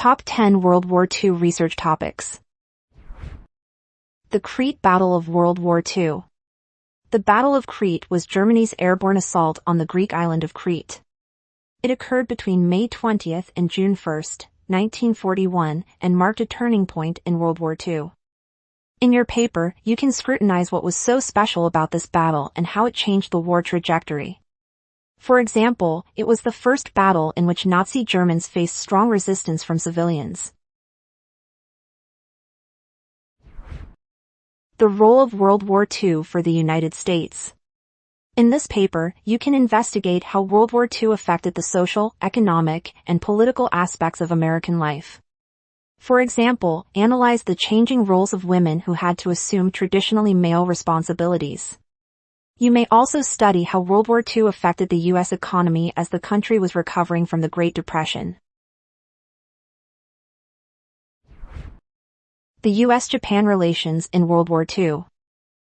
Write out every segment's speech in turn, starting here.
Top 10 World War II Research Topics. The Crete Battle of World War II. The Battle of Crete was Germany's airborne assault on the Greek island of Crete. It occurred between May 20th and June 1st, 1941, and marked a turning point in World War II. In your paper, you can scrutinize what was so special about this battle and how it changed the war trajectory. For example, it was the first battle in which Nazi Germans faced strong resistance from civilians. The role of World War II for the United States. In this paper, you can investigate how World War II affected the social, economic, and political aspects of American life. For example, analyze the changing roles of women who had to assume traditionally male responsibilities. You may also study how World War II affected the U.S. economy as the country was recovering from the Great Depression. The U.S.-Japan relations in World War II.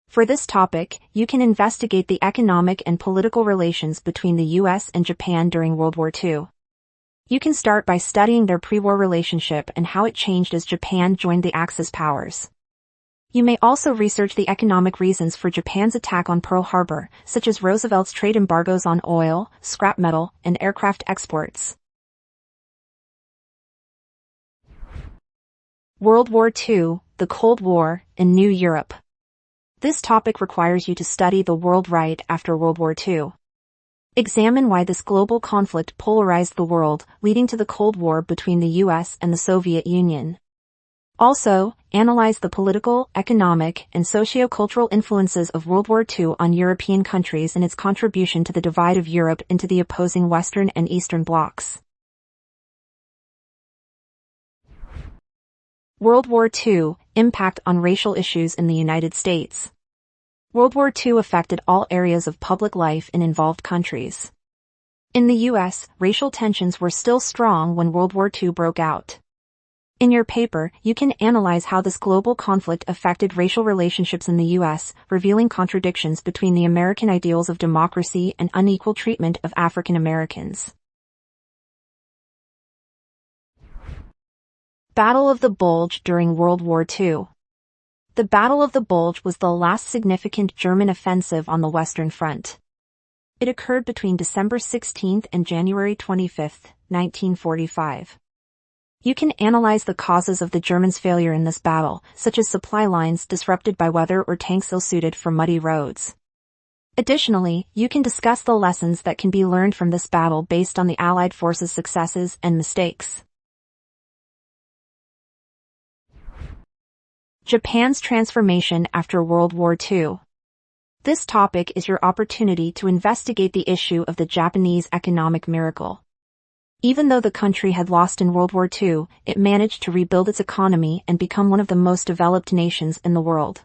For this topic, you can investigate the economic and political relations between the U.S. and Japan during World War II. You can start by studying their pre-war relationship and how it changed as Japan joined the Axis powers. You may also research the economic reasons for Japan's attack on Pearl Harbor, such as Roosevelt's trade embargoes on oil, scrap metal, and aircraft exports. World War II, the Cold War, in New Europe. This topic requires you to study the world right after World War II. Examine why this global conflict polarized the world, leading to the Cold War between the US and the Soviet Union. Also, analyze the political, economic, and socio-cultural influences of World War II on European countries and its contribution to the divide of Europe into the opposing Western and Eastern blocs. World War II, impact on racial issues in the United States. World War II affected all areas of public life in involved countries. In the U.S., racial tensions were still strong when World War II broke out. In your paper, you can analyze how this global conflict affected racial relationships in the U.S., revealing contradictions between the American ideals of democracy and unequal treatment of African Americans. Battle of the Bulge during World War II. The Battle of the Bulge was the last significant German offensive on the Western Front. It occurred between December 16th and January 25th, 1945. You can analyze the causes of the Germans' failure in this battle, such as supply lines disrupted by weather or tanks ill-suited for muddy roads. Additionally, you can discuss the lessons that can be learned from this battle based on the Allied forces' successes and mistakes. Japan's transformation after World War II. This topic is your opportunity to investigate the issue of the Japanese economic miracle. Even though the country had lost in World War II, it managed to rebuild its economy and become one of the most developed nations in the world.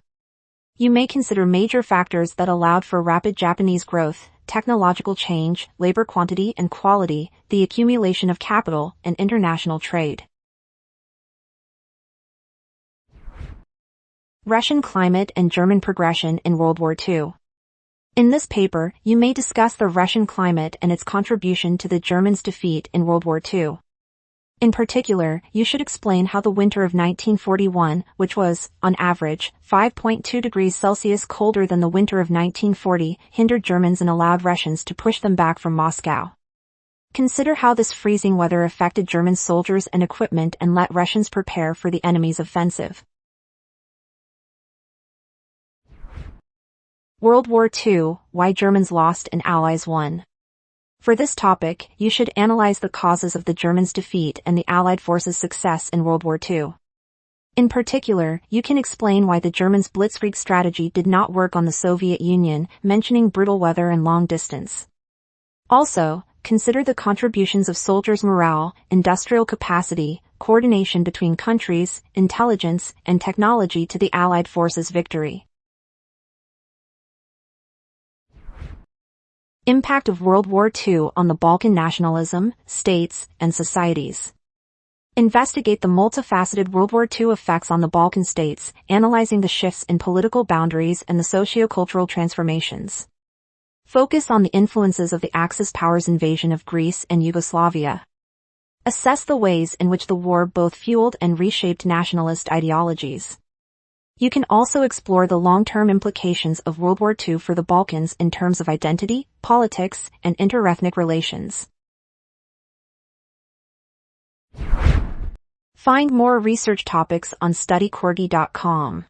You may consider major factors that allowed for rapid Japanese growth: technological change, labor quantity and quality, the accumulation of capital, and international trade. Russian climate and German progression in World War II. In this paper, you may discuss the Russian climate and its contribution to the Germans' defeat in World War II. In particular, you should explain how the winter of 1941, which was, on average, 5.2 degrees Celsius colder than the winter of 1940, hindered Germans and allowed Russians to push them back from Moscow. Consider how this freezing weather affected German soldiers and equipment and let Russians prepare for the enemy's offensive. World War II, why Germans lost and Allies won. For this topic, you should analyze the causes of the Germans' defeat and the Allied forces' success in World War II. In particular, you can explain why the Germans' blitzkrieg strategy did not work on the Soviet Union, mentioning brutal weather and long distance. Also, consider the contributions of soldiers' morale, industrial capacity, coordination between countries, intelligence, and technology to the Allied forces' victory. Impact of World War II on the Balkan nationalism, states, and societies. Investigate the multifaceted World War II effects on the Balkan states, analyzing the shifts in political boundaries and the socio-cultural transformations. Focus on the influences of the Axis powers' invasion of Greece and Yugoslavia. Assess the ways in which the war both fueled and reshaped nationalist ideologies. You can also explore the long-term implications of World War II for the Balkans in terms of identity, politics, and interethnic relations. Find more research topics on studycorgi.com.